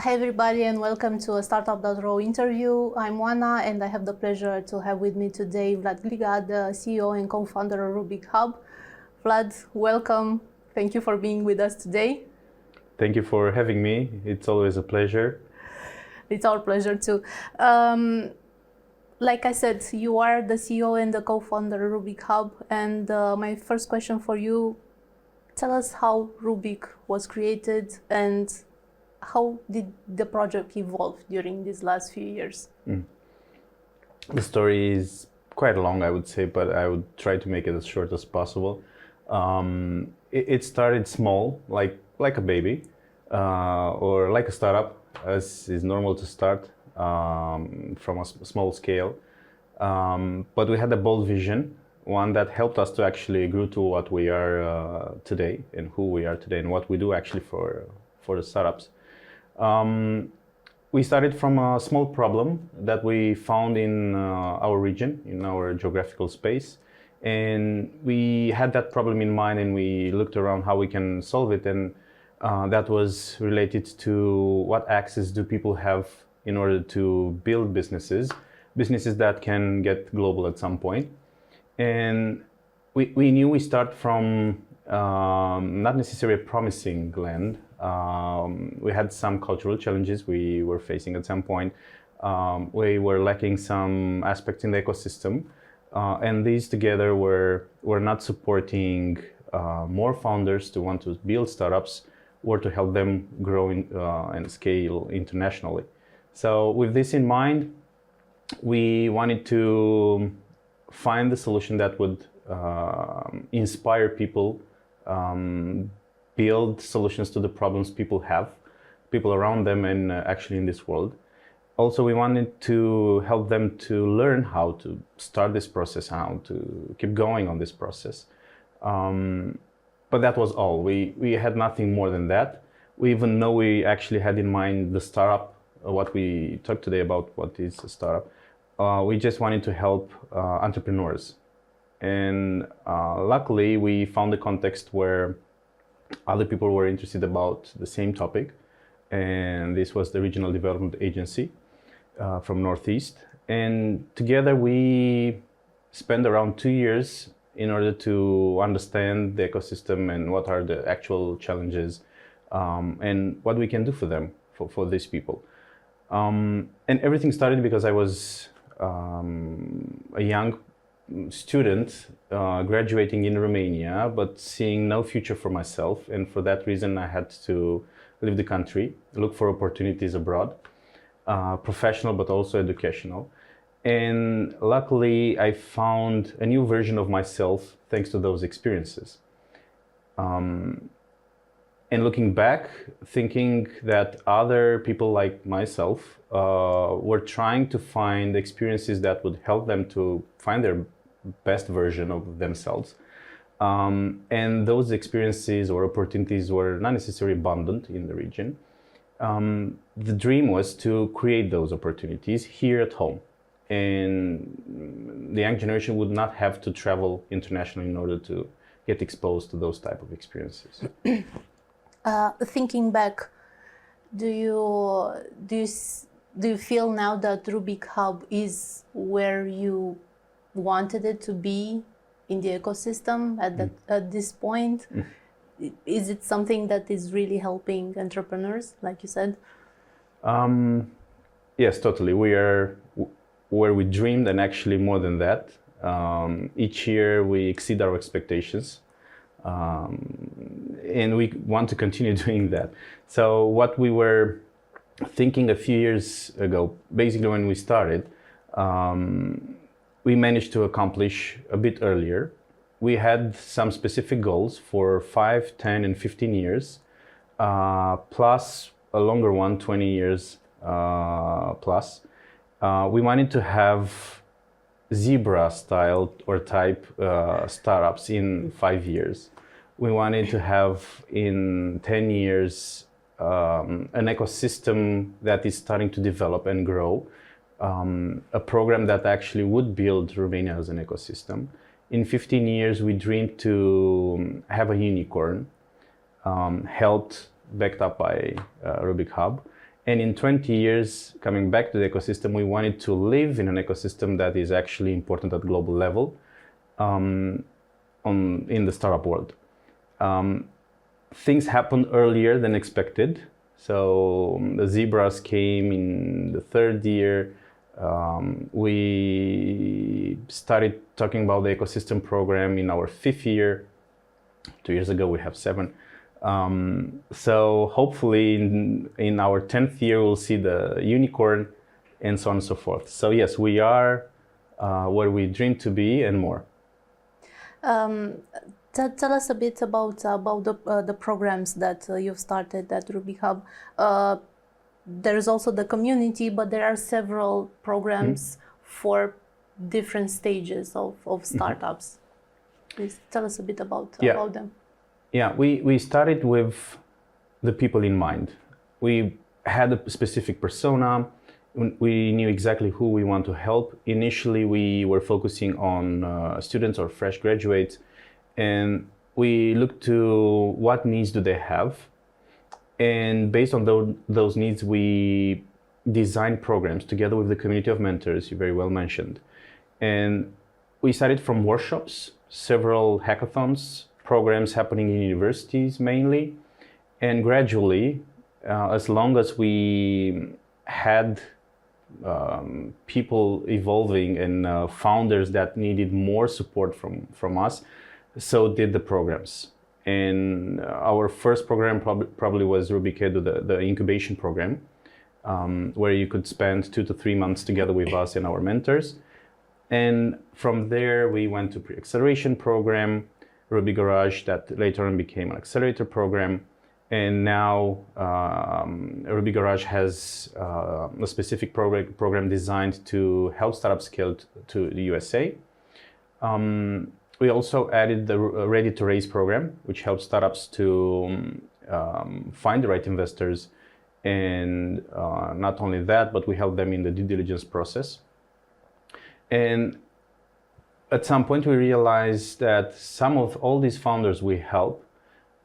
Hi everybody and welcome to a Startup.ro interview. I'm Oana and I have the pleasure to have with me today Vlad Gliga, the CEO and co-founder of RubikHub. Vlad, welcome. Thank you for being with us today. Thank you for having me. It's always a pleasure. It's our pleasure too. Like I said, you are the CEO and the co-founder of RubikHub, and my first question for you, tell us how Rubik was created and how did the project evolve during these last few years? The story is quite long, I would say, but I would try to make it as short as possible. It started small, like a baby, or like a startup, as is normal to start from a small scale. But we had a bold vision, one that helped us to actually grow to what we are today and who we are today and what we do actually for the startups. We started from a small problem that we found in our region, in our geographical space. And we had that problem in mind and we looked around how we can solve it. And that was related to what access do people have in order to build businesses that can get global at some point. And we knew we start from not necessarily a promising land. We had some cultural challenges we were facing at some point. We were lacking some aspects in the ecosystem. And these together were not supporting more founders to want to build startups or to help them grow and scale internationally. So with this in mind, we wanted to find the solution that would inspire people, build solutions to the problems people around them and actually in this world. Also, we wanted to help them to learn how to start this process, how to keep going on this process. But that was all. We had nothing more than that. Even though we actually had in mind the startup, what we talked today about what is a startup, we just wanted to help entrepreneurs. And luckily, we found a context where other people were interested about the same topic. And this was the Regional Development Agency from Northeast. And together we spent around 2 years in order to understand the ecosystem and what are the actual challenges and what we can do for them, for these people. And everything started because I was a young student graduating in Romania, but seeing no future for myself. And for that reason, I had to leave the country, look for opportunities abroad, professional, but also educational. And luckily, I found a new version of myself thanks to those experiences. And looking back, thinking that other people like myself were trying to find experiences that would help them to find their best version of themselves. And those experiences or opportunities were not necessarily abundant in the region. The dream was to create those opportunities here at home. And the young generation would not have to travel internationally in order to get exposed to those type of experiences. Thinking back, do you feel now that RubikHub is where you wanted it to be in the ecosystem at this point? Is it something that is really helping entrepreneurs, like you said? Yes, totally. We are where we dreamed, and actually more than that. Each year we exceed our expectations. And we want to continue doing that. So what we were thinking a few years ago, basically when we started, we managed to accomplish a bit earlier. We had some specific goals for 5, 10, and 15 years, plus a longer one, 20 years plus. We wanted to have zebra style or type startups in 5 years. We wanted to have in 10 years an ecosystem that is starting to develop and grow, a program that actually would build Romania as an ecosystem. In 15 years, we dreamed to have a unicorn, helped, backed up by RubikHub, And in 20 years, coming back to the ecosystem, we wanted to live in an ecosystem that is actually important at global level in the startup world. Things happened earlier than expected. So the zebras came in the third year. We started talking about the ecosystem program in our fifth year. 2 years ago, we have 7. So hopefully in our 10th year, we'll see the unicorn and so on and so forth. So yes, we are where we dream to be and more. Tell us a bit about the programs that you've started at RubikHub. There's also the community, but there are several programs for different stages of startups. Please tell us a bit about them. Yeah, we started with the people in mind. We had a specific persona. We knew exactly who we want to help. Initially, we were focusing on students or fresh graduates, and we looked to what needs do they have. And based on those needs, we designed programs together with the community of mentors you very well mentioned. And we started from workshops, several hackathons, programs happening in universities mainly. And gradually, as long as we had people evolving and founders that needed more support from us, so did the programs. And our first program probably was RubikHub, the incubation program, where you could spend 2 to 3 months together with us and our mentors. And from there, we went to pre-acceleration program, Ruby Garage, that later on became an accelerator program. And now Ruby Garage has a specific program designed to help startups scale to the USA. We also added the Ready to Raise program, which helps startups to find the right investors. And not only that, but we help them in the due diligence process. And at some point, we realized that some of all these founders we help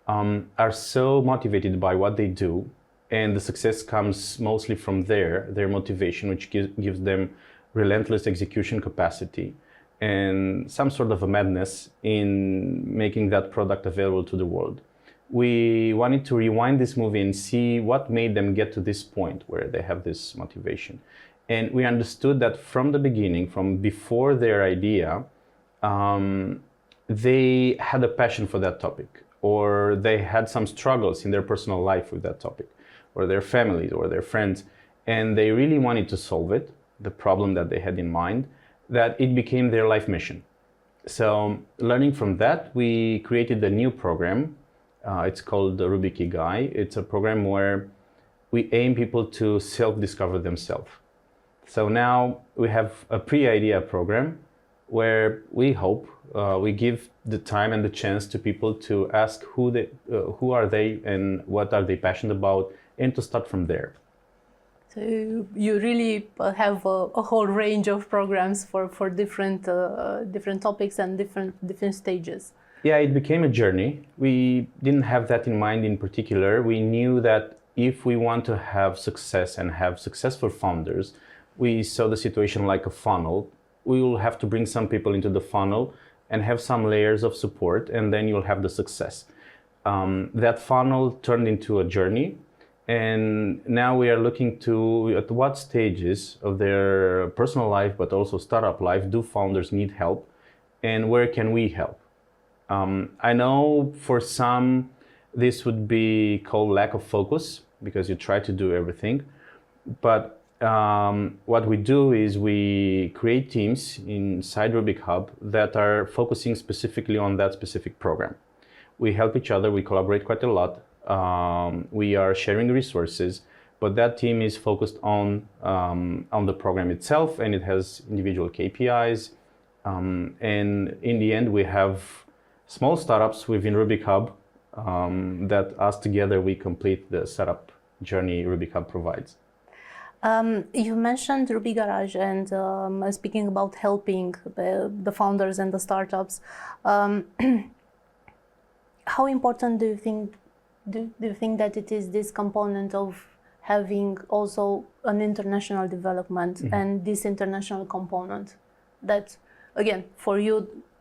are so motivated by what they do, and the success comes mostly from their motivation, which gives them relentless execution capacity and some sort of a madness in making that product available to the world. We wanted to rewind this movie and see what made them get to this point where they have this motivation. And we understood that from the beginning, from before their idea, they had a passion for that topic, or they had some struggles in their personal life with that topic, or their families, or their friends, and they really wanted to solve it, the problem that they had in mind, that it became their life mission. So learning from that, we created a new program. It's called the RubikHub. It's a program where we aim people to self-discover themselves. So now we have a pre-idea program where we hope we give the time and the chance to people to ask who are they and what are they passionate about, and to start from there. So you really have a whole range of programs for different topics and different stages. Yeah, it became a journey. We didn't have that in mind in particular. We knew that if we want to have success and have successful founders, we saw the situation like a funnel. We will have to bring some people into the funnel and have some layers of support, and then you'll have the success. That funnel turned into a journey, and now we are looking to at what stages of their personal life, but also startup life, do founders need help, and where can we help? I know for some this would be called lack of focus because you try to do everything, but what we do is we create teams inside RubikHub that are focusing specifically on that specific program. We help each other, we collaborate quite a lot, we are sharing resources, but that team is focused on the program itself, and it has individual KPIs. And in the end, we have small startups within RubikHub that us together we complete the setup journey RubikHub provides. You mentioned Ruby Garage, and speaking about helping the founders and the startups, how important do you think that it is, this component of having also an international development and this international component that, again, for you,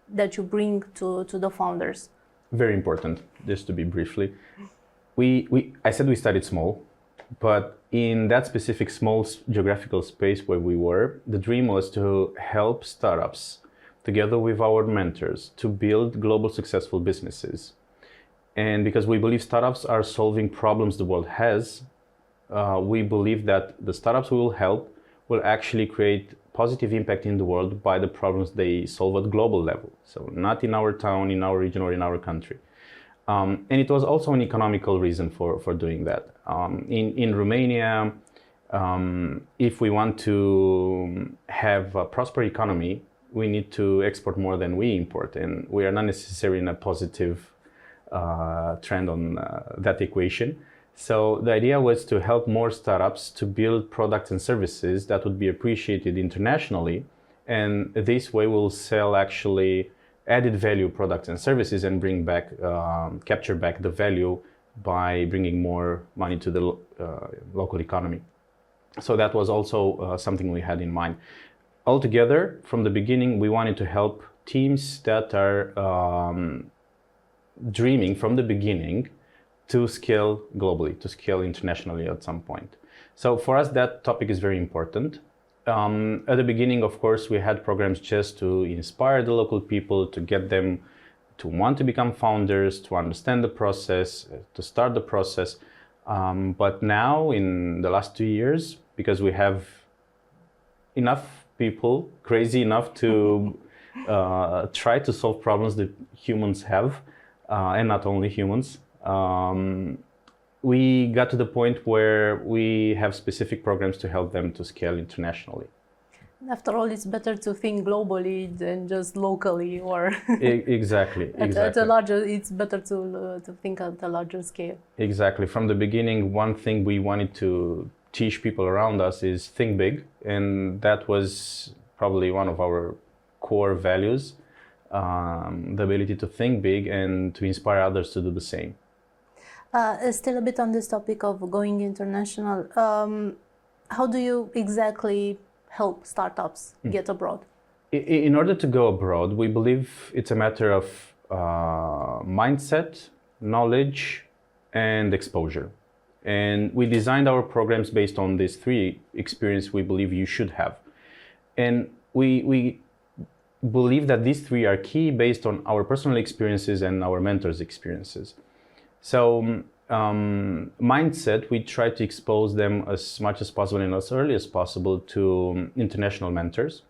that you bring to the founders? Very important, just to be briefly. I said we started small, but in that specific small geographical space where we were, the dream was to help startups together with our mentors to build global successful businesses. And because we believe startups are solving problems the world has, we believe that the startups we will help will actually create positive impact in the world by the problems they solve at global level. So not in our town, in our region, or in our country. And it was also an economical reason for doing that. In Romania, if we want to have a prosperous economy, we need to export more than we import, and we are not necessarily in a positive trend on that equation. So the idea was to help more startups to build products and services that would be appreciated internationally, and this way we'll sell actually added value products and services and bring back, capture back the value by bringing more money to the local economy. So that was also something we had in mind. Altogether, from the beginning, we wanted to help teams that are dreaming from the beginning to scale globally, to scale internationally at some point. So for us, that topic is very important. At the beginning, of course, we had programs just to inspire the local people, to get them to want to become founders, to understand the process, to start the process. But now, in the last 2 years, because we have enough people crazy enough to try to solve problems that humans have, and not only humans, we got to the point where we have specific programs to help them to scale internationally. After all, it's better to think globally than just locally, or exactly. At a larger. It's better to think at a larger scale. Exactly. From the beginning, one thing we wanted to teach people around us is think big, and that was probably one of our core values, the ability to think big and to inspire others to do the same. Still a bit on this topic of going international, how do you exactly help startups get abroad? In order to go abroad, we believe it's a matter of mindset, knowledge, and exposure. And we designed our programs based on these three experiences we believe you should have. And we believe that these three are key based on our personal experiences and our mentors' experiences. So mindset, we try to expose them as much as possible and as early as possible to international mentors,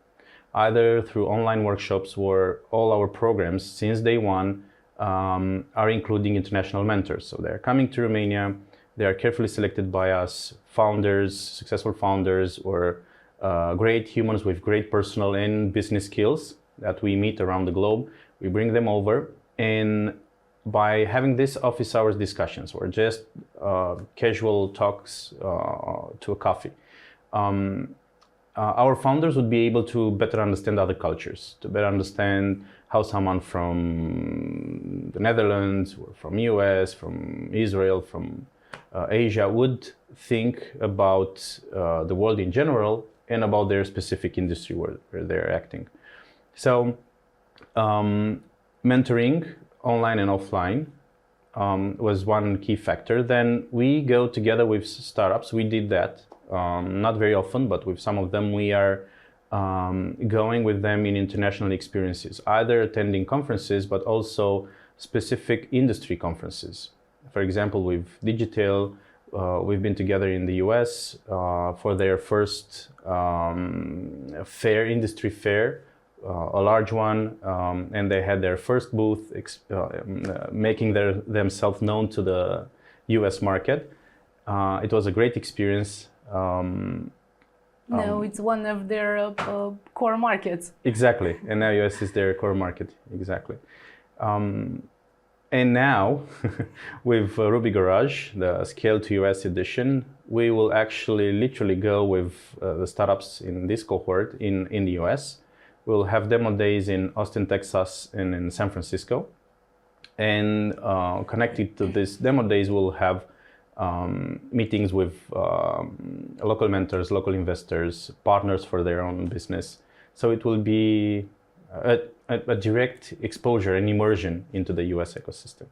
either through online workshops or all our programs since day one are including international mentors. So they're coming to Romania, they are carefully selected by us, founders, successful founders, or great humans with great personal and business skills that we meet around the globe. We bring them over, and by having this office hours discussions or just casual talks to a coffee, our founders would be able to better understand other cultures, to better understand how someone from the Netherlands, or from US, from Israel, from Asia would think about the world in general and about their specific industry where they're acting. So mentoring, online and offline, was one key factor. Then we go together with startups. We did that, not very often, but with some of them we are going with them in international experiences, either attending conferences, but also specific industry conferences. For example, with Digital, we've been together in the US for their first fair, industry fair, a large one, and they had their first booth making themselves known to the US market. It was a great experience. No, it's one of their core markets. Exactly, and now US is their core market, exactly. And now, with Ruby Garage, the Scale to US edition, we will actually literally go with the startups in this cohort in the US. We'll have demo days in Austin, Texas, and in San Francisco. And connected to these demo days, we'll have meetings with local mentors, local investors, partners for their own business. So it will be a direct exposure and immersion into the US ecosystem.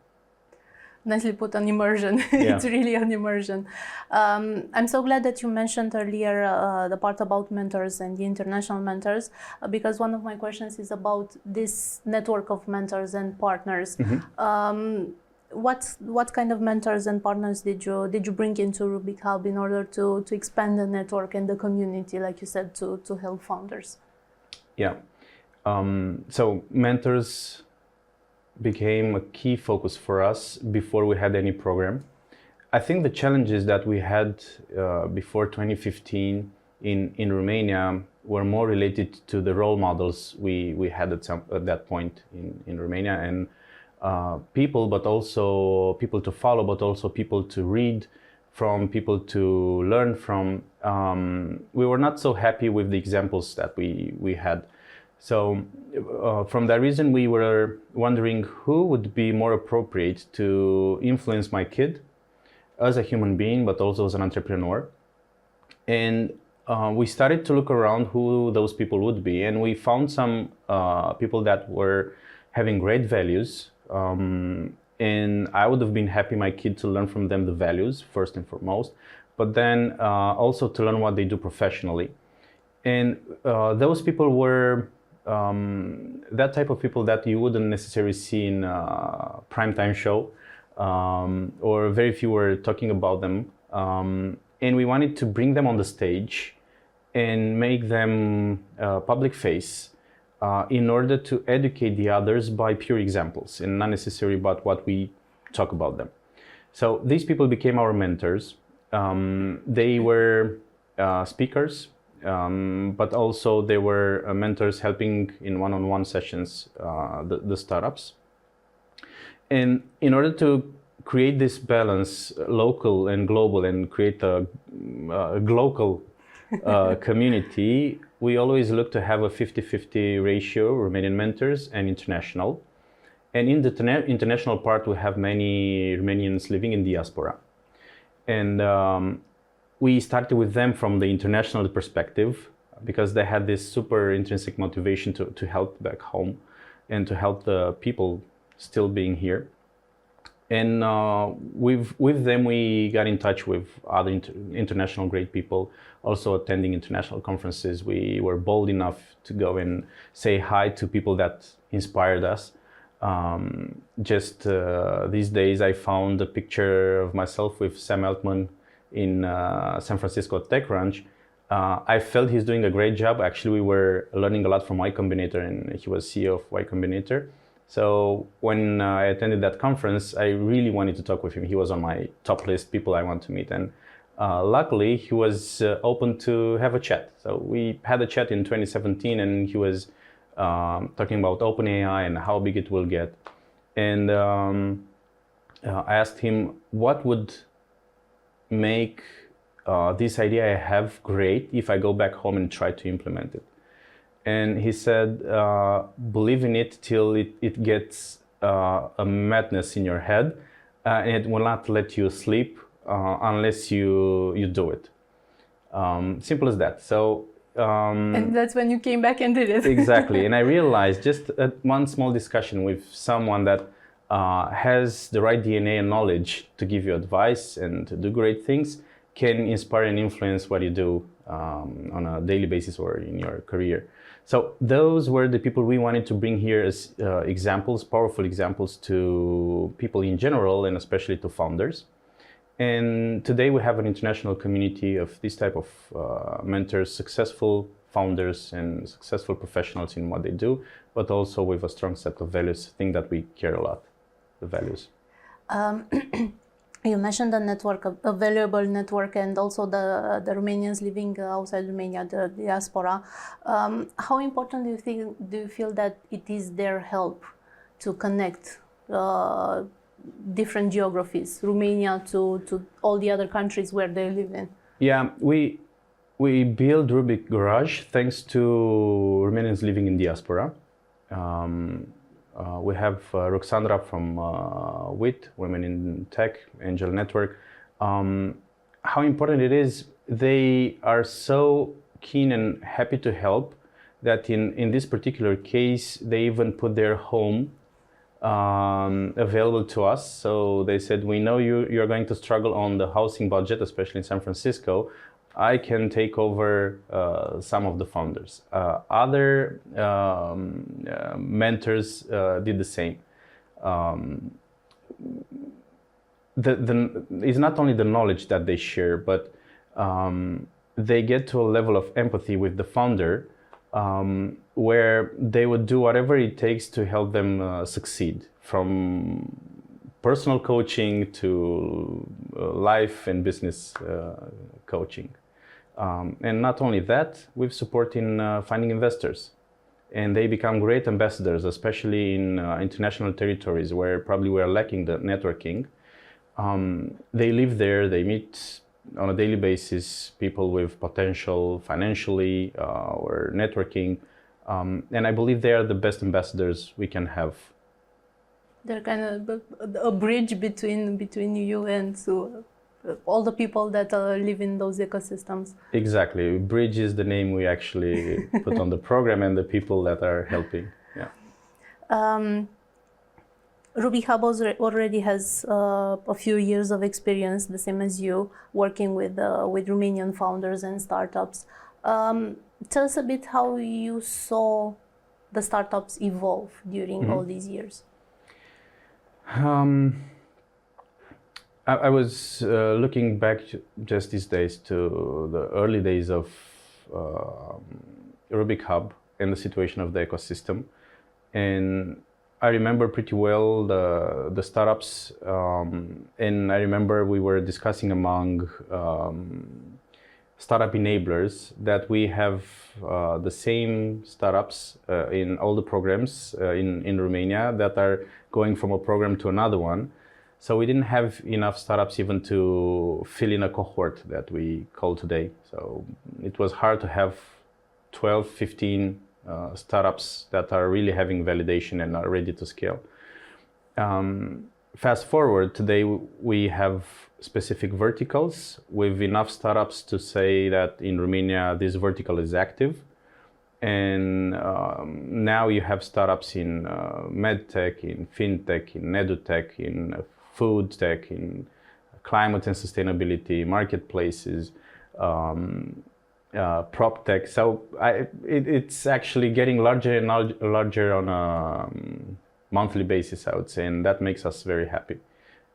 Nicely put, an immersion. Yeah. It's really an immersion. I'm so glad that you mentioned earlier the part about mentors and the international mentors, because one of my questions is about this network of mentors and partners. What kind of mentors and partners did you bring into RubikHub in order to expand the network and the community, like you said, to help founders? Yeah. So mentors became a key focus for us before we had any program. I think the challenges that we had before 2015 in Romania were more related to the role models we had at that point in Romania, and people, but also people to follow, but also people to read from, people to learn from. We were not so happy with the examples that we had. So from that reason, we were wondering who would be more appropriate to influence my kid as a human being, but also as an entrepreneur. And we started to look around who those people would be. And we found some people that were having great values. And I would have been happy my kid to learn from them the values, first and foremost, but then also to learn what they do professionally. And those people were that type of people that you wouldn't necessarily see in a primetime show, or very few were talking about them. And we wanted to bring them on the stage and make them public face in order to educate the others by pure examples and not necessarily about what we talk about them. So these people became our mentors. They were speakers, but also they were mentors helping in one-on-one sessions the startups. And in order to create this balance, local and global, and create a global community, we always look to have a 50-50 ratio, Romanian mentors and international. And in the international part, we have many Romanians living in diaspora. And we started with them from the international perspective because they had this super intrinsic motivation to help back home and to help the people still being here. And with them, we got in touch with other international great people, also attending international conferences. We were bold enough to go and say hi to people that inspired us. Just these days, I found a picture of myself with Sam Altman in San Francisco Tech Ranch. I felt he's doing a great job. Actually, we were learning a lot from Y Combinator, and he was CEO of Y Combinator. So when I attended that conference, I really wanted to talk with him. He was on my top list people I want to meet. And luckily, he was open to have a chat. So we had a chat in 2017, and he was talking about OpenAI and how big it will get. And I asked him, what would make this idea I have great if I go back home and try to implement it? And he said, believe in it till it gets a madness in your head, and it will not let you sleep unless you do it. Simple as that. So. And that's when you came back and did it. Exactly. And I realized just one small discussion with someone that has the right DNA and knowledge to give you advice and to do great things can inspire and influence what you do on a daily basis or in your career. So those were the people we wanted to bring here as examples, powerful examples to people in general and especially to founders. And today we have an international community of this type of mentors, successful founders and successful professionals in what they do, but also with a strong set of values, thing that we care a lot, the values. You mentioned the network, a valuable network, and also the Romanians living outside Romania, the diaspora. How important do you feel that it is their help to connect different geographies, Romania to all the other countries where they live in? Yeah, we build Rubik Garage thanks to Romanians living in diaspora. We have Roxandra from WIT, Women in Tech, Angel Network. How important it is, they are so keen and happy to help that in this particular case, they even put their home available to us. So they said, we know you're going to struggle on the housing budget, especially in San Francisco. I can take over some of the founders. Other mentors did the same. It's not only the knowledge that they share, but they get to a level of empathy with the founder where they would do whatever it takes to help them succeed, from personal coaching to life and business coaching. And not only that, we've support in finding investors. And they become great ambassadors, especially in international territories where probably we're lacking the networking. They live there, they meet on a daily basis people with potential financially or networking. And I believe they are the best ambassadors we can have. They're kind of a bridge between you and all the people that live in those ecosystems. Exactly. Bridge is the name we actually put on the program, and the people that are helping. Yeah. RubikHub already has a few years of experience, the same as you, working with Romanian founders and startups. Tell us a bit how you saw the startups evolve during all these years. I was looking back just these days to the early days of RubikHub and the situation of the ecosystem. And I remember pretty well the startups, and I remember we were discussing among startup enablers that we have the same startups in all the programs in Romania that are going from a program to another one. So we didn't have enough startups even to fill in a cohort that we call today. So it was hard to have 12, 15 startups that are really having validation and are ready to scale. Fast forward, today we have specific verticals with enough startups to say that in Romania this vertical is active. And now you have startups in medtech, in fintech, in edutech, in food tech, in climate and sustainability, marketplaces, prop tech. So it's actually getting larger and larger on a monthly basis, I would say, and that makes us very happy.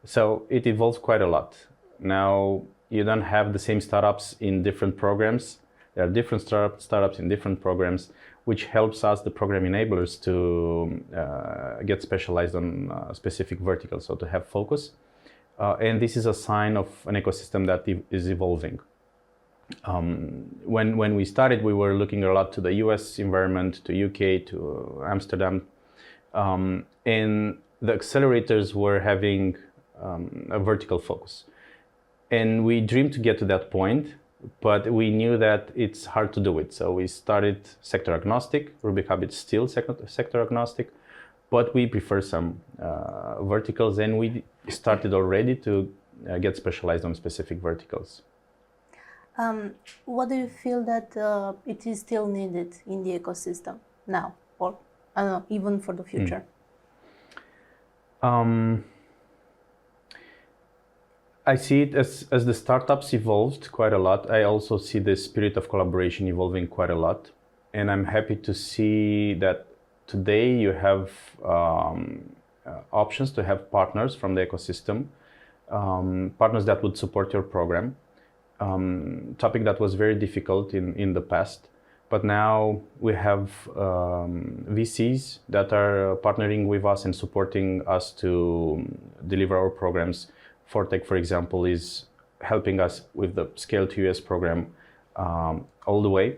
So it evolves quite a lot. Now you don't have the same startups in different programs. There are different startups in different programs, which helps us, the program enablers, to get specialized on specific verticals, so to have focus. And this is a sign of an ecosystem that is evolving. When we started, we were looking a lot to the US environment, to UK, to Amsterdam. And the accelerators were having a vertical focus. And we dreamed to get to that point, but we knew that it's hard to do it. So we started sector agnostic. RubikHub is still sector agnostic, but we prefer some verticals, and we started already to get specialized on specific verticals. What do you feel that it is still needed in the ecosystem now, or I don't know, even for the future? I see it as the startups evolved quite a lot. I also see the spirit of collaboration evolving quite a lot. And I'm happy to see that today you have options to have partners from the ecosystem, partners that would support your program. Topic that was very difficult in the past. But now we have VCs that are partnering with us and supporting us to deliver our programs. Fortech, for example, is helping us with the Scale to US program all the way.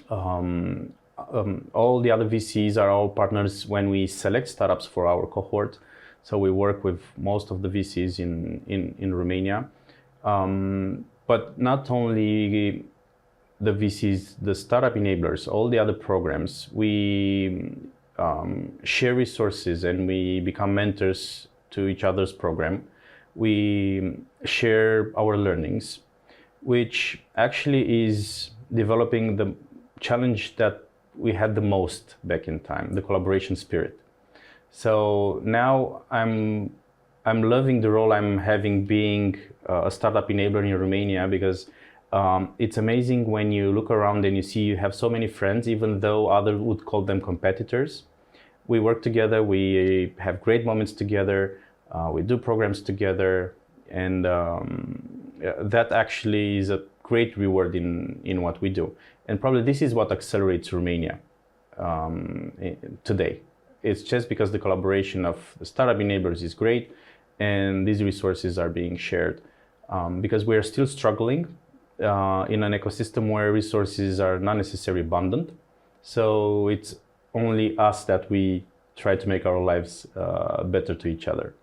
All the other VCs are our partners when we select startups for our cohort. So we work with most of the VCs in Romania. But not only the VCs, the startup enablers, all the other programs, we share resources and we become mentors to each other's program. we share our learnings, which actually is developing the challenge that we had the most back in time, the collaboration spirit. So now I'm loving the role I'm having being a startup enabler in Romania, because it's amazing when you look around and you see you have so many friends, even though others would call them competitors. We work together, we have great moments together, we do programs together, and that actually is a great reward in what we do. And probably this is what accelerates Romania today. It's just because the collaboration of the startup enablers is great, and these resources are being shared. Because we are still struggling in an ecosystem where resources are not necessarily abundant. So it's only us that we try to make our lives better to each other.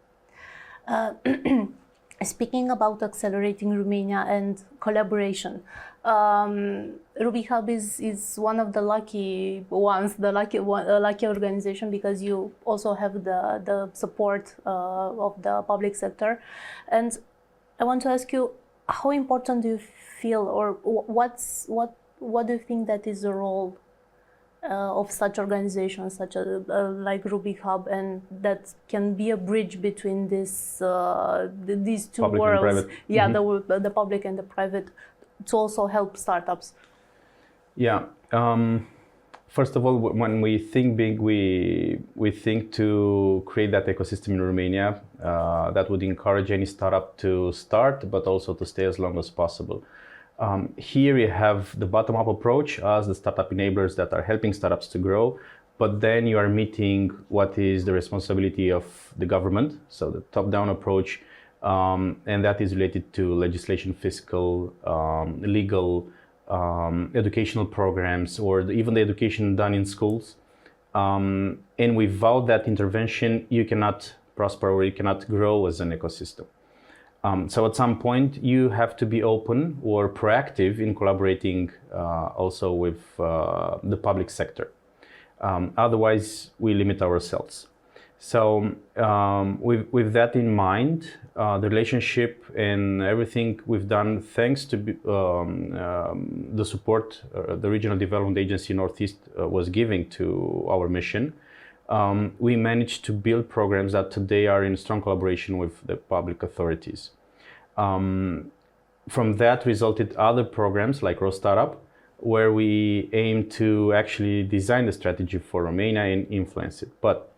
Speaking about accelerating Romania and collaboration, RubikHub is one of the lucky ones, the lucky organization, because you also have the support of the public sector. And I want to ask you, how important do you feel, or what do you think that is the role of such organizations, such as like RubikHub, and that can be a bridge between these two Public worlds? and private. Yeah, the public and the private, to also help startups. Yeah. First of all, when we think big, we think to create that ecosystem in Romania that would encourage any startup to start, but also to stay as long as possible. Here you have the bottom-up approach as the startup enablers that are helping startups to grow, but then you are meeting what is the responsibility of the government, so the top-down approach, and that is related to legislation, fiscal, legal, educational programs, or even the education done in schools. And without that intervention, you cannot prosper or you cannot grow as an ecosystem. So at some point, you have to be open or proactive in collaborating also with the public sector. Otherwise, we limit ourselves. So with that in mind, the relationship and everything we've done, thanks to the support the Regional Development Agency Northeast was giving to our mission, we managed to build programs that today are in strong collaboration with the public authorities. From that resulted other programs like Road Startup, where we aim to actually design the strategy for Romania and influence it. But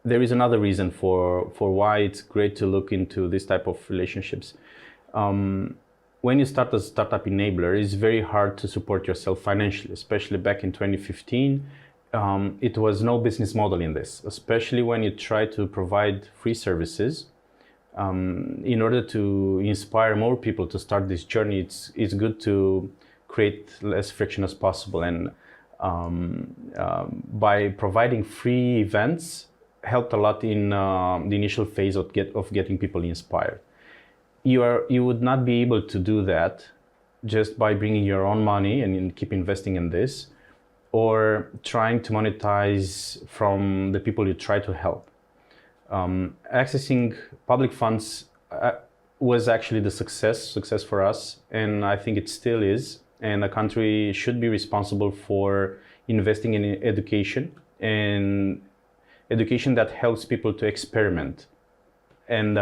there is another reason for why it's great to look into this type of relationships. When you start as a startup enabler, it's very hard to support yourself financially, especially back in 2015. It was no business model in this, especially when you try to provide free services. In order to inspire more people to start this journey, it's good to create less friction as possible. And by providing free events, helped a lot in the initial phase of getting people inspired. You would not be able to do that just by bringing your own money and keep investing in this, or trying to monetize from the people you try to help. Accessing public funds was actually the success for us, and I think it still is. And a country should be responsible for investing in education, and education that helps people to experiment. And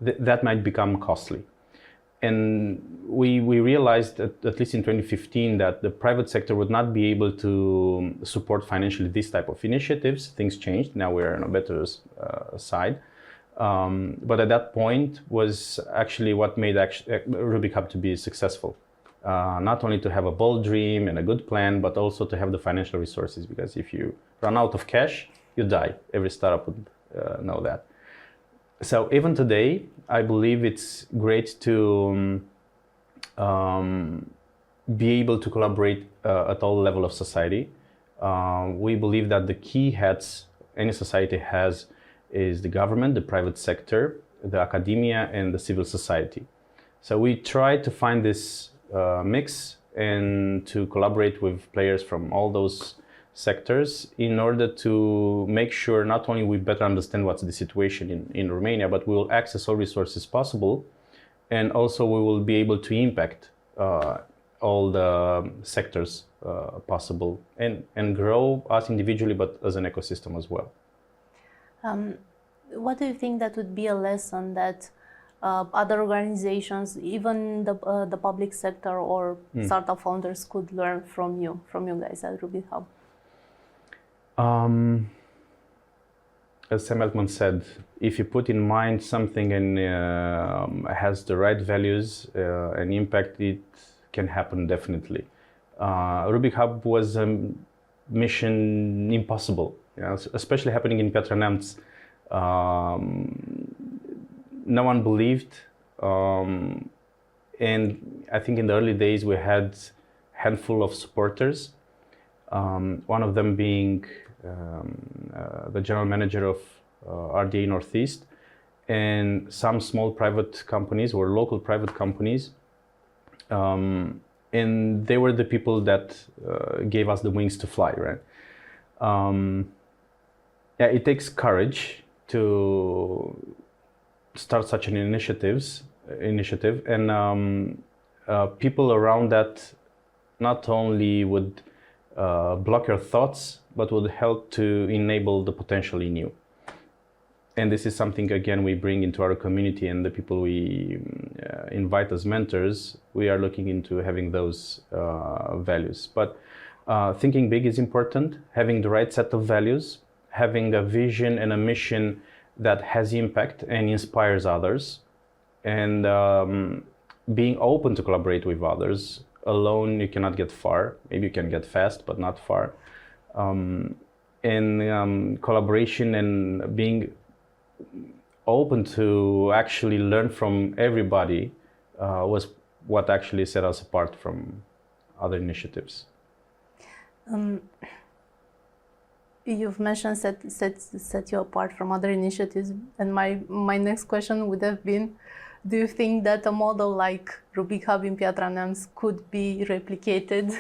that might become costly. And we realized, at least in 2015, that the private sector would not be able to support financially this type of initiatives. Things changed. Now we're on a better side. But at that point was actually what made RubikHub to be successful. Not only to have a bold dream and a good plan, but also to have the financial resources. Because if you run out of cash, you die. Every startup would know that. So even today, I believe it's great to be able to collaborate at all levels of society. We believe that the key heads any society has is the government, the private sector, the academia, and the civil society. So we try to find this mix and to collaborate with players from all those sectors in order to make sure not only we better understand what's the situation in Romania, but we will access all resources possible, and also we will be able to impact all the sectors possible and grow us individually, but as an ecosystem as well. What do you think that would be a lesson that other organizations, even the public sector or startup founders, could learn from you guys at RubikHub? As Sam Altman said, if you put in mind something and has the right values and impact, it can happen definitely. RubikHub was a mission impossible, especially happening in Piatra-Neamț. No one believed, and I think in the early days we had a handful of supporters, one of them being the general manager of RDA Northeast, and some small private companies or local private companies, and they were the people that gave us the wings to fly, right? Yeah, it takes courage to start such an initiative, and people around that not only would block your thoughts, but would help to enable the potential in you. And this is something, again, we bring into our community, and the people we invite as mentors, we are looking into having those values. But thinking big is important, having the right set of values, having a vision and a mission that has impact and inspires others, and being open to collaborate with others. Alone you cannot get far. Maybe you can get fast, but not far. And collaboration and being open to actually learn from everybody was what actually set us apart from other initiatives. You've mentioned set you apart from other initiatives, and my next question would have been, do you think that a model like RubikHub in Piatra-Neamț could be replicated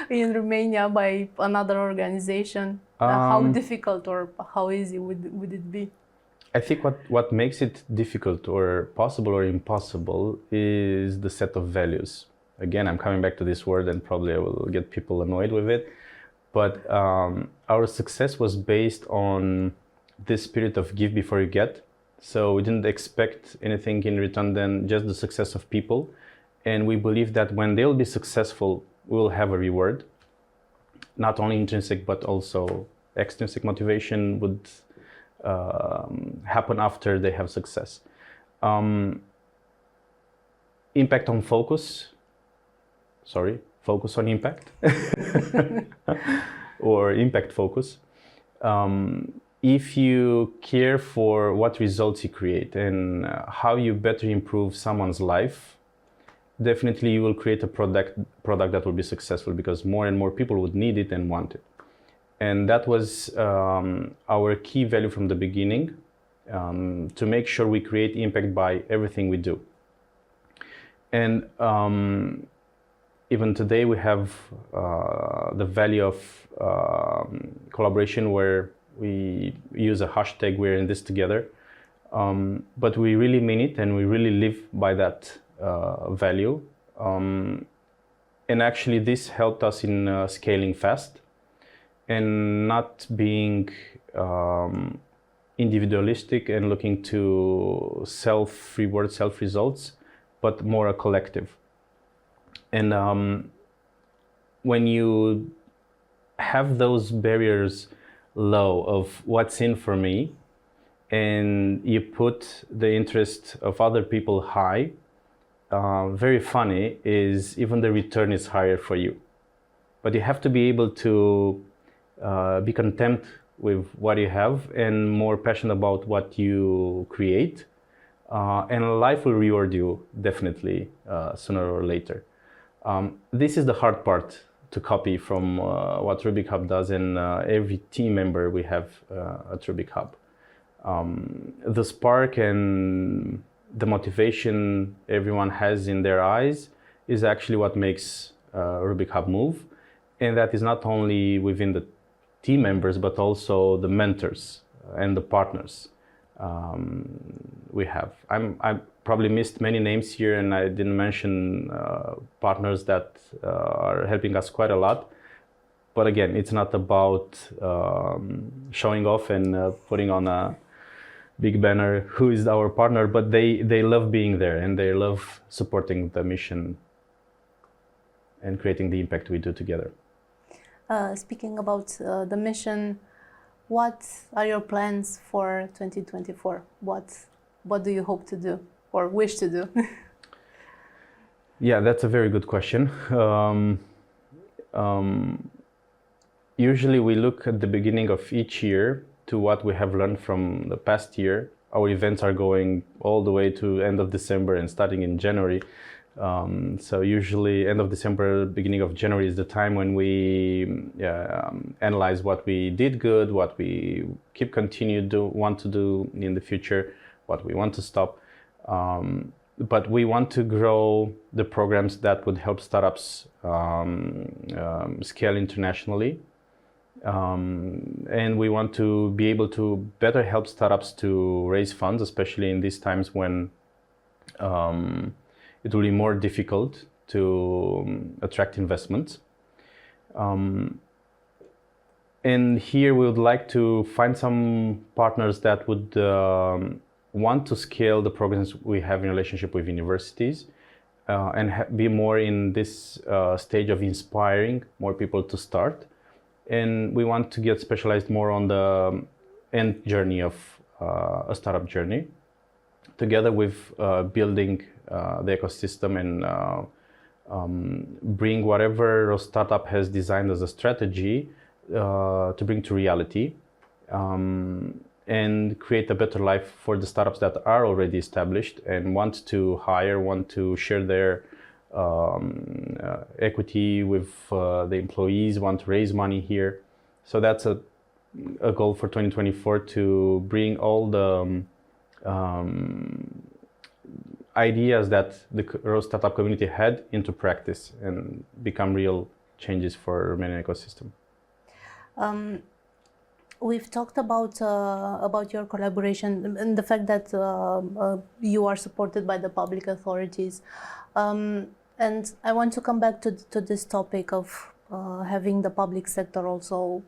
in Romania by another organization? How difficult or how easy would it be? I think what makes it difficult or possible or impossible is the set of values. Again, I'm coming back to this word, and probably I will get people annoyed with it. But our success was based on this spirit of give before you get. So we didn't expect anything in return than just the success of people. And we believe that when they'll be successful, we will have a reward. Not only intrinsic, but also extrinsic motivation would happen after they have success. Impact on focus. Sorry, focus on impact. Or impact focus. If you care for what results you create and how you better improve someone's life, definitely you will create a product that will be successful, because more and more people would need it and want it. And that was our key value from the beginning, to make sure we create impact by everything we do. And even today we have the value of collaboration, where we use a hashtag, we're in this together, but we really mean it, and we really live by that value. And actually this helped us in scaling fast and not being individualistic and looking to self-reward, self-results, but more a collective. And when you have those barriers low of what's in for me, and you put the interest of other people high, very funny is even the return is higher for you. But you have to be able to be content with what you have and more passionate about what you create, and life will reward you definitely sooner or later. This is the hard part to copy from what RubikHub does, and every team member we have at RubikHub. The spark and the motivation everyone has in their eyes is actually what makes RubikHub move. And that is not only within the team members, but also the mentors and the partners we have. I probably missed many names here, and I didn't mention partners that are helping us quite a lot. But again, it's not about showing off and putting on a big banner who is our partner, but they love being there and they love supporting the mission and creating the impact we do together. Speaking about the mission, what are your plans for 2024? What do you hope to do or wish to do? Yeah, that's a very good question. Usually we look at the beginning of each year to what we have learned from the past year. Our events are going all the way to end of December and starting in January. So usually end of December, beginning of January is the time when we analyze what we did good, what we want to do in the future, what we want to stop. But we want to grow the programs that would help startups scale internationally. And we want to be able to better help startups to raise funds, especially in these times when it will be more difficult to attract investments. And here we would like to find some partners that would want to scale the programs we have in relationship with universities and be more in this stage of inspiring more people to start. And we want to get specialized more on the end journey of a startup journey, together with building the ecosystem and bring whatever a startup has designed as a strategy to bring to reality and create a better life for the startups that are already established and want to share their equity with the employees, want to raise money here. So that's a goal for 2024, to bring all the ideas that the startup community had into practice and become real changes for Romanian ecosystem. We've talked about your collaboration and the fact that you are supported by the public authorities. And I want to come back to this topic of having the public sector also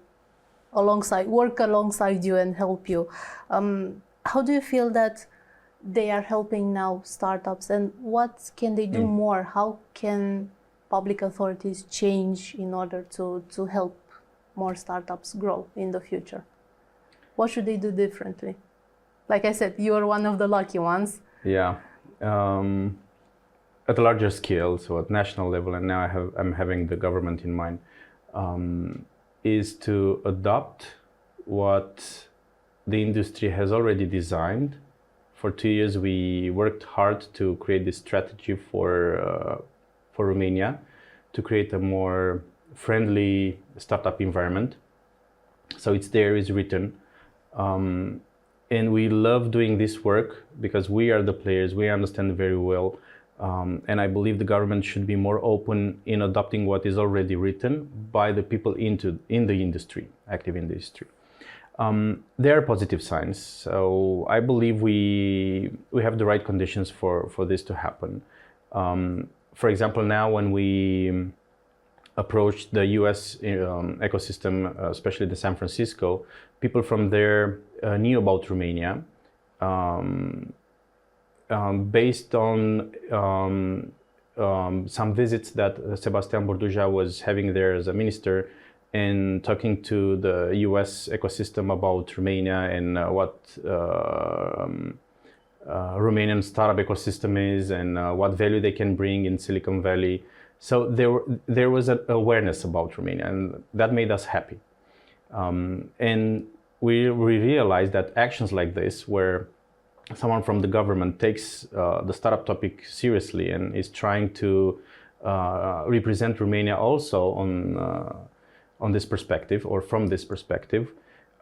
work alongside you and help you. How do you feel that they are helping now startups, and what can they do more? How can public authorities change in order to help more startups grow in the future? What should they do differently? Like I said, you are one of the lucky ones. Yeah. At a larger scale, so at national level, and now I'm having the government in mind, is to adopt what the industry has already designed. For 2 years, we worked hard to create this strategy for Romania, to create a more friendly startup environment. So it's there, it's written. And we love doing this work because we are the players, we understand very well. And I believe the government should be more open in adopting what is already written by the people in the industry, active in the industry. There are positive signs. So I believe we have the right conditions for this to happen. For example, now when we approached the US ecosystem, especially the San Francisco, people from there knew about Romania. Based on some visits that Sebastian Borduja was having there as a minister, and talking to the US ecosystem about Romania and what Romanian startup ecosystem is and what value they can bring in Silicon Valley. So there was an awareness about Romania, and that made us happy. And we realized that actions like this, where someone from the government takes the startup topic seriously and is trying to represent Romania also on this perspective, or from this perspective,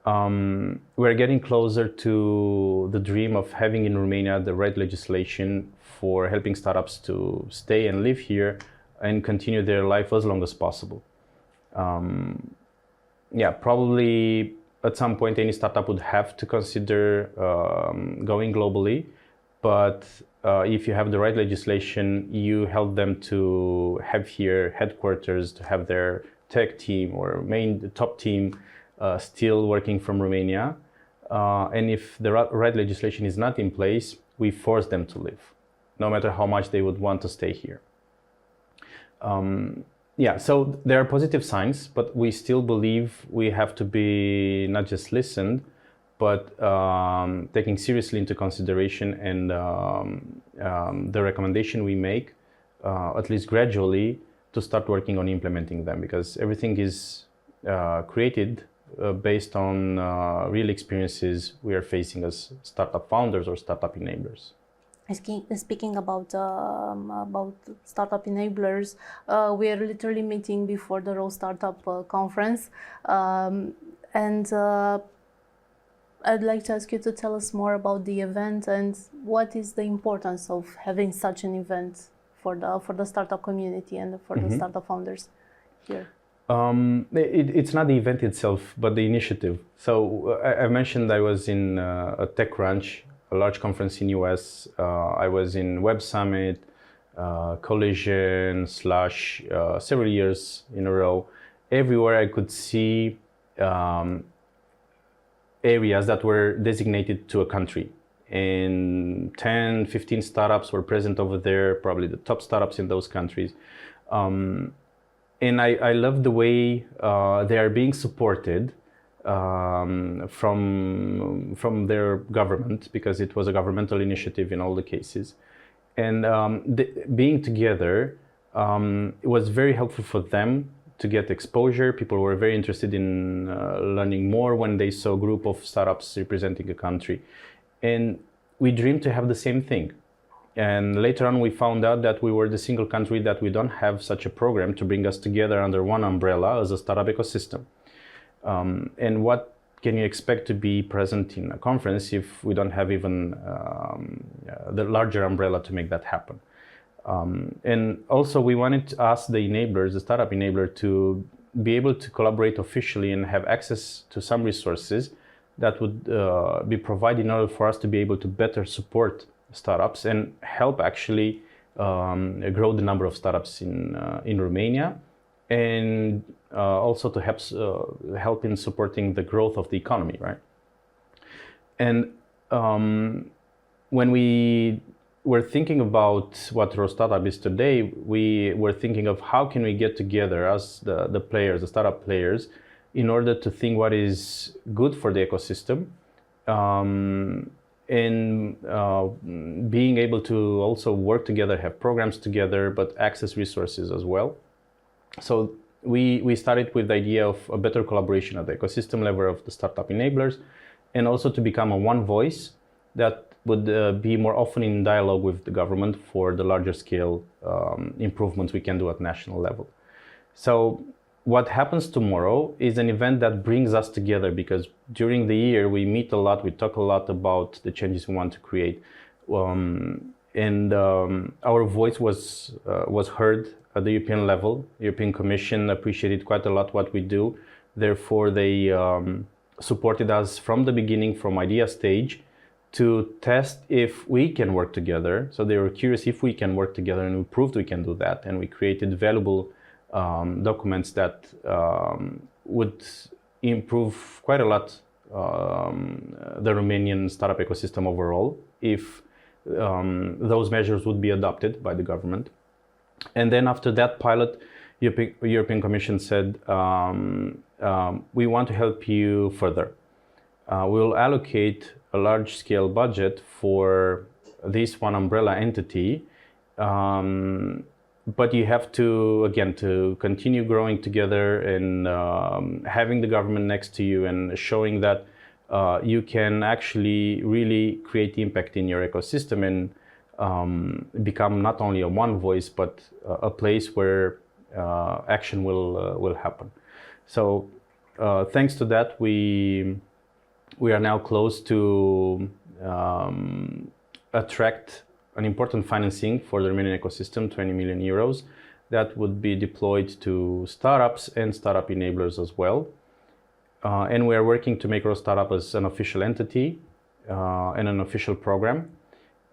we're getting closer to the dream of having in Romania the right legislation for helping startups to stay and live here and continue their life as long as possible. Yeah, probably at some point any startup would have to consider going globally, but if you have the right legislation, you help them to have here headquarters, to have their tech team or top team still working from Romania. And if the right legislation is not in place, we force them to leave, no matter how much they would want to stay here. Yeah, so there are positive signs, but we still believe we have to be not just listened, but taking seriously into consideration and the recommendation we make, at least gradually, to start working on implementing them, because everything is created based on real experiences we are facing as startup founders or startup enablers. Speaking about startup enablers, we are literally meeting before the Raw Startup conference, and I'd like to ask you to tell us more about the event and what is the importance of having such an event for the startup community and for the startup founders here. It's not the event itself, but the initiative. So I mentioned I was in a Tech Crunch, a large conference in US. I was in Web Summit, Collision / several years in a row. Everywhere I could see areas that were designated to a country. And 10, 15 startups were present over there, probably the top startups in those countries. And I love the way they are being supported from their government, because it was a governmental initiative in all the cases. And being together, it was very helpful for them to get exposure. People were very interested in learning more when they saw a group of startups representing a country. And we dreamed to have the same thing. And later on, we found out that we were the single country that we don't have such a program to bring us together under one umbrella as a startup ecosystem. And what can you expect to be present in a conference if we don't have even the larger umbrella to make that happen? And also, we wanted to ask the enablers, the startup enabler, to be able to collaborate officially and have access to some resources that would be provided in order for us to be able to better support startups and help actually grow the number of startups in Romania, and also to help in supporting the growth of the economy, right? And when we were thinking about what Raw Startup is today, we were thinking of how can we get together as the players, the startup players, in order to think what is good for the ecosystem, and being able to also work together, have programs together, but access resources as well. So we started with the idea of a better collaboration at the ecosystem level of the startup enablers, and also to become a one voice that would be more often in dialogue with the government for the larger scale improvements we can do at national level. So what happens tomorrow is an event that brings us together, because during the year we meet a lot, we talk a lot about the changes we want to create, and our voice was heard at the European level. European Commission appreciated quite a lot what we do. Therefore, they supported us from the beginning, from idea stage, to test if we can work together. So they were curious if we can work together, and we proved we can do that. And we created valuable documents that would improve quite a lot the Romanian startup ecosystem overall if those measures would be adopted by the government. And then after that pilot, European Commission said, we want to help you further. We'll allocate a large-scale budget for this one umbrella entity, but you have to, again, to continue growing together and having the government next to you and showing that you can actually really create impact in your ecosystem and become not only a one voice, but a place where action will happen. So thanks to that, we are now close to attract an important financing for the Romanian ecosystem, 20 million euros, that would be deployed to startups and startup enablers as well. And we are working to make our startup as an official entity and an official program.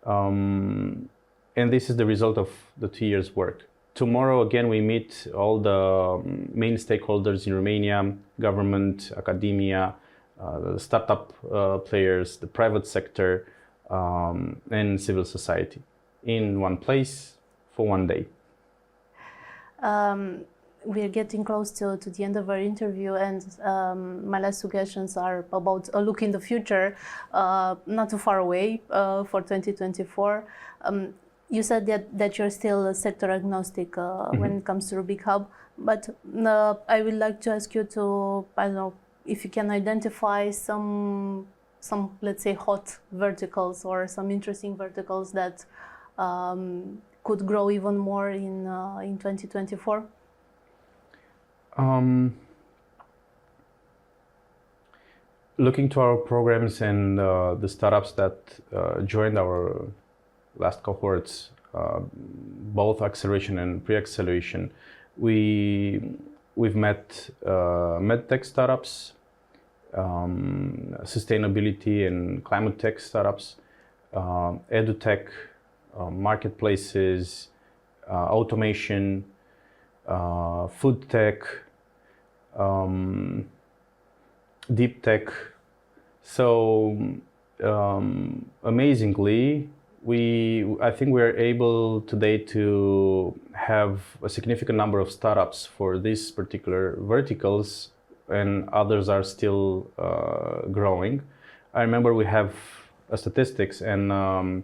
And this is the result of the 2 years' work. Tomorrow, again, we meet all the main stakeholders in Romania, government, academia, the startup players, the private sector, and civil society in one place for one day. We're getting close to the end of our interview, and my last suggestions are about a look in the future, not too far away, for 2024. You said that you're still sector agnostic when it comes to RubikHub, but I would like to ask you to, I don't know, if you can identify some let's say hot verticals or some interesting verticals that could grow even more in 2024. Looking to our programs and the startups that joined our last cohorts, both acceleration and pre-acceleration, we've met medtech startups, sustainability and climate tech startups, edutech, marketplaces, automation, food tech, deep tech. So amazingly, I think we are able today to have a significant number of startups for these particular verticals, and others are still growing. I remember we have statistics, and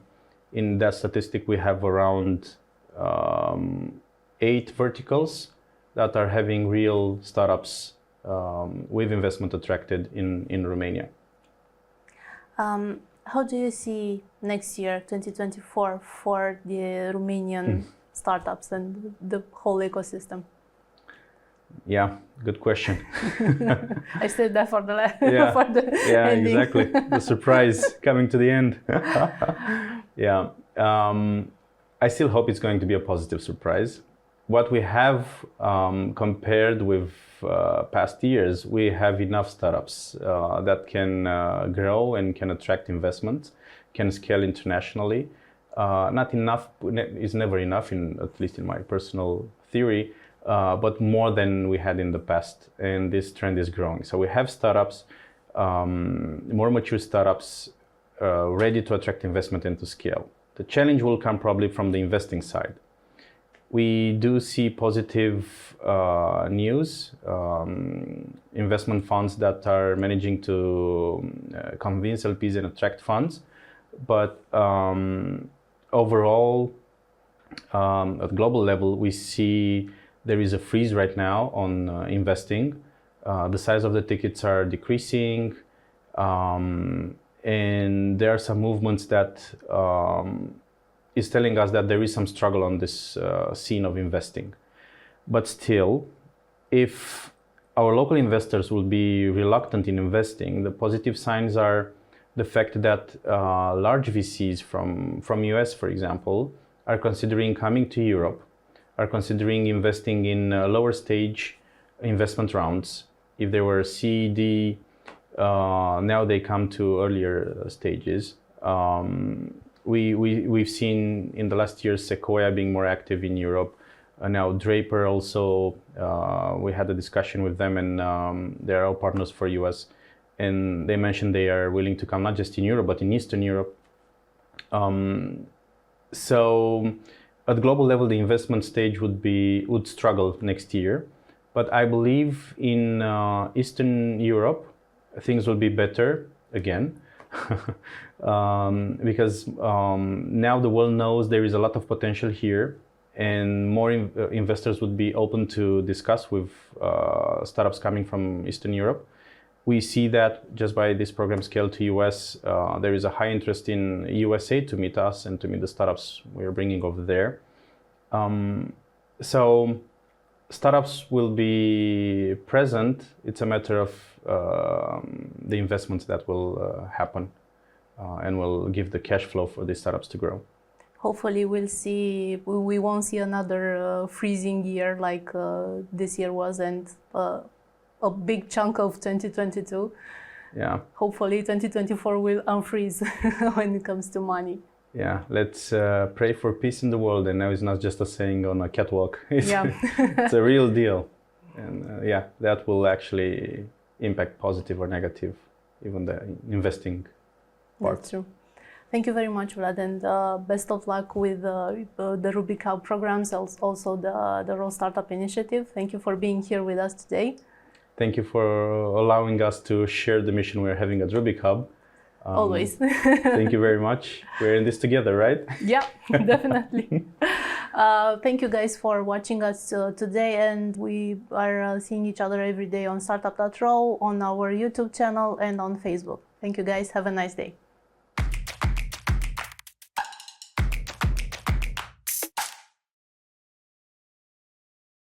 in that statistic we have around 8 verticals that are having real startups with investment attracted in Romania. How do you see next year, 2024, for the Romanian startups and the whole ecosystem? Yeah, good question. I said that for the yeah, ending. Exactly. The surprise coming to the end. Yeah, I still hope it's going to be a positive surprise. What we have compared with past years, we have enough startups that can grow and can attract investment, can scale internationally. Not enough is never enough, at least in my personal theory, but more than we had in the past, and this trend is growing. So we have startups, more mature startups, ready to attract investment and to scale. The challenge will come probably from the investing side. We do see positive news, investment funds that are managing to convince LPs and attract funds. But overall, at global level, we see there is a freeze right now on investing. The size of the tickets are decreasing, and there are some movements that is telling us that there is some struggle on this scene of investing. But still, if our local investors will be reluctant in investing, the positive signs are the fact that large VCs from US, for example, are considering coming to Europe, are considering investing in lower stage investment rounds. If they were CED, now they come to earlier stages. We've seen in the last year Sequoia being more active in Europe. Now Draper also, we had a discussion with them, and they're our partners for US. And they mentioned they are willing to come not just in Europe, but in Eastern Europe. So at global level, the investment stage would struggle next year. But I believe in Eastern Europe, things will be better again. Because now the world knows there is a lot of potential here, and more investors would be open to discuss with startups coming from Eastern Europe. We see that just by this program scale to US, there is a high interest in USA to meet us and to meet the startups we are bringing over there. So startups will be present. It's a matter of the investments that will happen and will give the cash flow for these startups to grow. hopefully we won't see another freezing year like this year was, and a big chunk of 2022. Yeah. Hopefully 2024 will unfreeze when it comes to money. Yeah, let's pray for peace in the world. And now it's not just a saying on a catwalk. It's, it's a real deal. And yeah, that will actually impact positive or negative, even the investing part. That's true. Thank you very much, Vlad, and best of luck with the RubikHub programs, also the Raw Startup Initiative. Thank you for being here with us today. Thank you for allowing us to share the mission we're having at RubikHub. Always. Thank you very much. We're in this together, right? Yeah, definitely. Thank you guys for watching us today, and we are seeing each other every day on startup.ro, on our YouTube channel, and on Facebook. Thank you guys. Have a nice day.